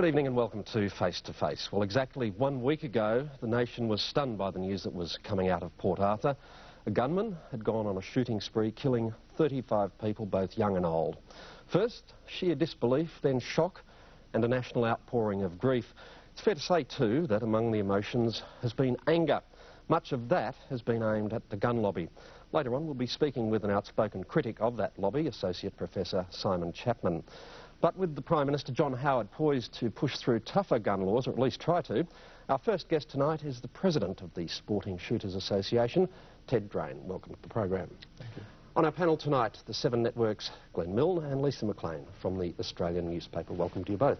Good evening and welcome to Face to Face. Well, exactly 1 week ago, the nation was stunned by the news that was coming out of Port Arthur. A gunman had gone on a shooting spree, killing 35 people, both young and old. First, sheer disbelief, then shock and a national outpouring of grief. It's fair to say, too, that among the emotions has been anger. Much of that has been aimed at the gun lobby. Later on, we'll be speaking with an outspoken critic of that lobby, Associate Professor Simon Chapman. But with the Prime Minister John Howard poised to push through tougher gun laws, or at least try to, our first guest tonight is the President of the Sporting Shooters Association, Ted Drane. Welcome to the program. Thank you. On our panel tonight, the Seven Network's Glenn Milne and Lisa McLean from the Australian newspaper. Welcome to you both.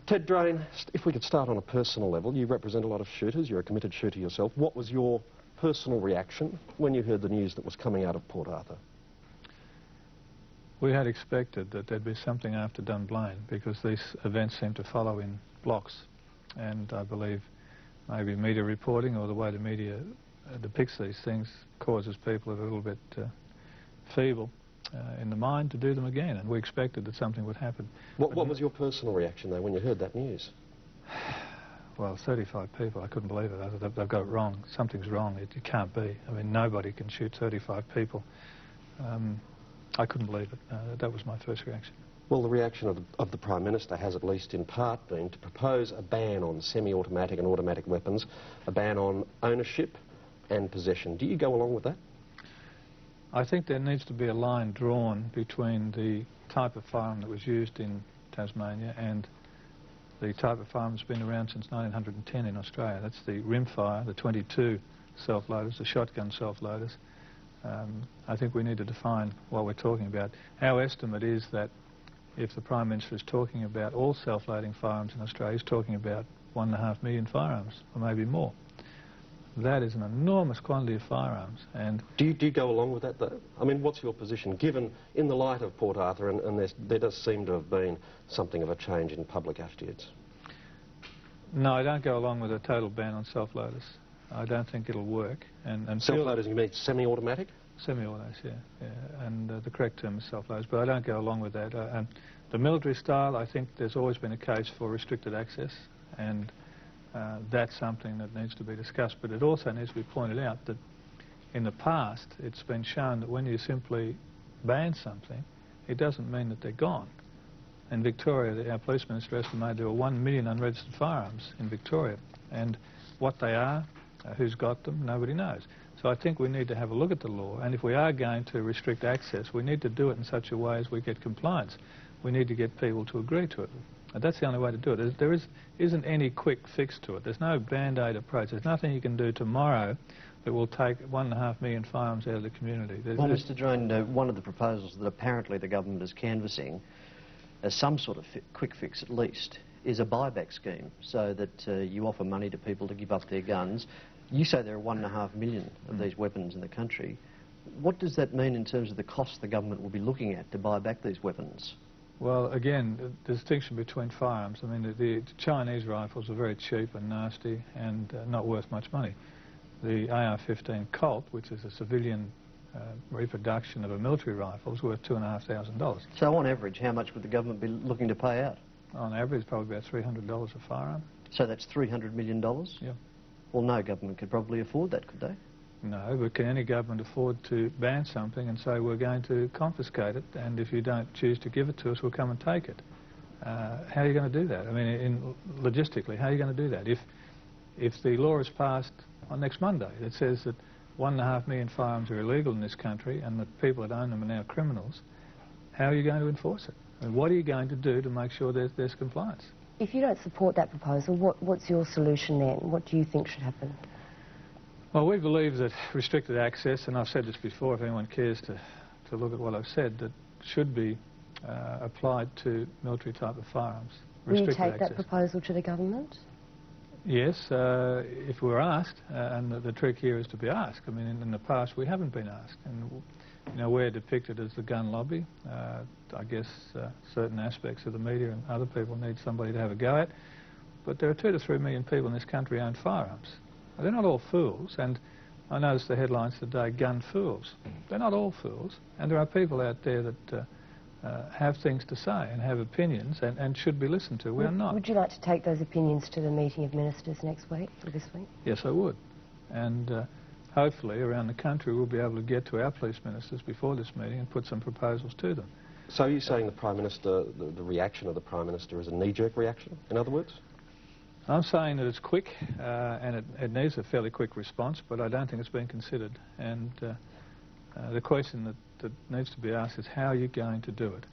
Ted Drane, if we could start on a personal level, you represent a lot of shooters, you're a committed shooter yourself. What was your personal reaction when you heard the news that was coming out of Port Arthur? We had expected that there'd be something after Drane because these events seem to follow in blocks, and I believe maybe media reporting or the way the media depicts these things causes people a little bit feeble in the mind to do them again, and we expected that something would happen. What was your personal reaction though when you heard that news? Well, 35 people, I couldn't believe it. They've got it wrong. Something's wrong. It can't be. I mean, nobody can shoot 35 people. I couldn't believe it. That was my first reaction. Well, the reaction of the Prime Minister has at least in part been to propose a ban on semi-automatic and automatic weapons, a ban on ownership and possession. Do you go along with that? I think there needs to be a line drawn between the type of firearm that was used in Tasmania and the type of firearm that's been around since 1910 in Australia. That's the rimfire, the 22 self-loaders, the shotgun self-loaders. I think we need to define what we're talking about. Our estimate is that if the Prime Minister is talking about all self-loading firearms in Australia, he's talking about 1.5 million firearms, or maybe more. That is an enormous quantity of firearms. And do you go along with that, though? I mean, what's your position, given in the light of Port Arthur, and there does seem to have been something of a change in public attitudes? No, I don't go along with a total ban on self-loaders. I don't think it'll work. And self-loaders, you mean semi-automatic? Semi-autos, yeah. And the correct term is self-loaders, but I don't go along with that. The military style, I think there's always been a case for restricted access, and that's something that needs to be discussed. But it also needs to be pointed out that in the past, it's been shown that when you simply ban something, it doesn't mean that they're gone. In Victoria, our police minister estimated there were 1 million unregistered firearms in Victoria, and what they are, who's got them, nobody knows. So I think we need to have a look at the law, and if we are going to restrict access, we need to do it in such a way as we get compliance. We need to get people to agree to it. And that's the only way to do it. There isn't any quick fix to it. There's no band-aid approach. There's nothing you can do tomorrow that will take 1.5 million firearms out of the community. Well, Mr. Drane, one of the proposals that apparently the government is canvassing as some sort of quick fix at least is a buyback scheme, so that you offer money to people to give up their guns. You say there are 1.5 million of these weapons in the country. What does that mean in terms of the cost the government will be looking at to buy back these weapons? Well, again, the distinction between firearms. I mean, the Chinese rifles are very cheap and nasty and not worth much money. The AR-15 Colt, which is a civilian reproduction of a military rifle, is worth $2,500. So on average, how much would the government be looking to pay out? On average, probably about $300 a firearm. So that's $300 million? Yeah. Well, no government could probably afford that, could they? No, but can any government afford to ban something and say we're going to confiscate it, and if you don't choose to give it to us, we'll come and take it? How are you going to do that? I mean, logistically, how are you going to do that? If the law is passed on next Monday that says that 1.5 million firearms are illegal in this country and the people that own them are now criminals, how are you going to enforce it? I mean, what are you going to do to make sure there's compliance? If you don't support that proposal, what's your solution then? What do you think should happen? Well, we believe that restricted access, and I've said this before if anyone cares to look at what I've said, that should be applied to military type of firearms. Will you take that proposal to the government? Yes, if we're asked, and the trick here is to be asked. I mean, in the past we haven't been asked, and you know, we're depicted as the gun lobby. I guess certain aspects of the media and other people need somebody to have a go at, but there are 2 to 3 million people in this country who own firearms. Now, they're not all fools, and I noticed the headlines today, gun fools. They're not all fools, and there are people out there that have things to say and have opinions and should be listened to. We are not. Would you like to take those opinions to the meeting of ministers next week or this week? Yes, I would. And hopefully around the country we'll be able to get to our police ministers before this meeting and put some proposals to them. So are you saying the Prime Minister, the reaction of the Prime Minister is a knee-jerk reaction, in other words? I'm saying that it's quick and it needs a fairly quick response, but I don't think it's been considered. And the question that needs to be asked is how are you going to do it?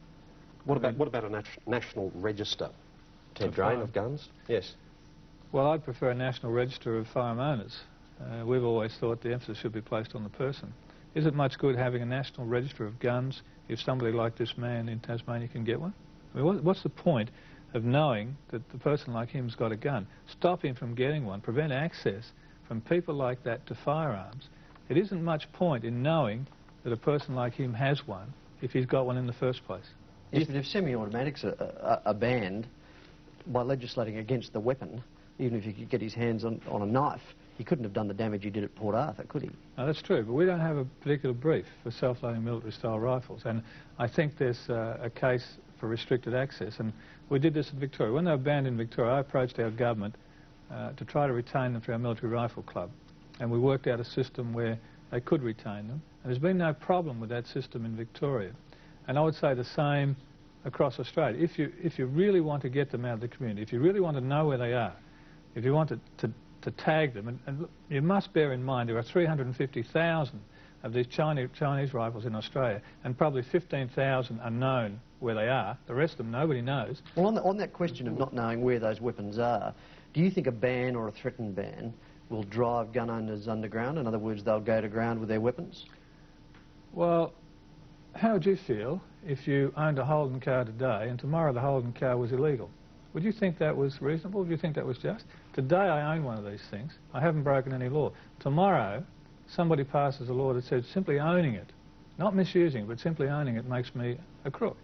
What about a national register, Ted Drane, of guns? Yes. Well, I'd prefer a national register of firearm owners. We've always thought the emphasis should be placed on the person. Is it much good having a national register of guns if somebody like this man in Tasmania can get one? I mean, what's the point of knowing that the person like him's got a gun? Stop him from getting one, prevent access from people like that to firearms. It isn't much point in knowing that a person like him has one if he's got one in the first place. Yes, but if semi-automatics are banned by legislating against the weapon, even if he could get his hands on a knife, he couldn't have done the damage he did at Port Arthur, could he? No, that's true, but we don't have a particular brief for self-loading military-style rifles, and I think there's a case for restricted access, and we did this in Victoria. When they were banned in Victoria, I approached our government to try to retain them for our military rifle club, and we worked out a system where they could retain them, and there's been no problem with that system in Victoria. And I would say the same across Australia. If you really want to get them out of the community, if you really want to know where they are, if you want to tag them, and look, you must bear in mind there are 350,000 of these Chinese rifles in Australia, and probably 15,000 are known where they are. The rest of them nobody knows. Well, on that question of not knowing where those weapons are, do you think a ban or a threatened ban will drive gun owners underground? In other words, they'll go to ground with their weapons? Well, how would you feel if you owned a Holden car today and tomorrow the Holden car was illegal? Would you think that was reasonable? Would you think that was just? Today I own one of these things. I haven't broken any law. Tomorrow somebody passes a law that says simply owning it, not misusing it, but simply owning it makes me a crook.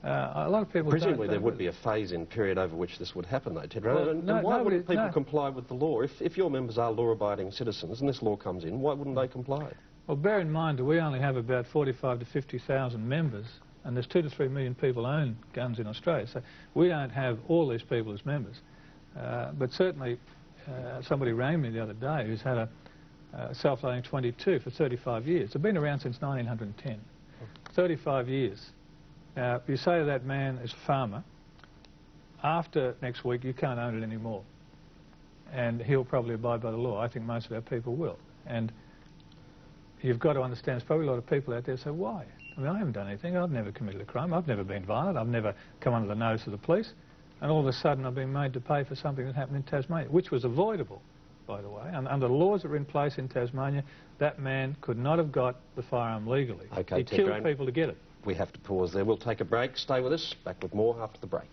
A lot of people Presumably there would be a phase-in period over which this would happen, though, Ted. Well, and why wouldn't people comply with the law? If your members are law-abiding citizens and this law comes in, why wouldn't they comply? Well, bear in mind that we only have about 45 to 50,000 members, and there's 2 to 3 million people own guns in Australia, so we don't have all these people as members. But certainly somebody rang me the other day who's had a self-loading 22 for 35 years. They've been around since 1910. 35 years. Now, if you say to that man is a farmer, after next week you can't own it anymore. And he'll probably abide by the law. I think most of our people will. And you've got to understand, there's probably a lot of people out there who say, why? I mean, I haven't done anything. I've never committed a crime. I've never been violent. I've never come under the nose of the police. And all of a sudden I've been made to pay for something that happened in Tasmania, which was avoidable, by the way. And under the laws that were in place in Tasmania, that man could not have got the firearm legally. Okay, he killed people to get it. We have to pause there. We'll take a break. Stay with us. Back with more after the break.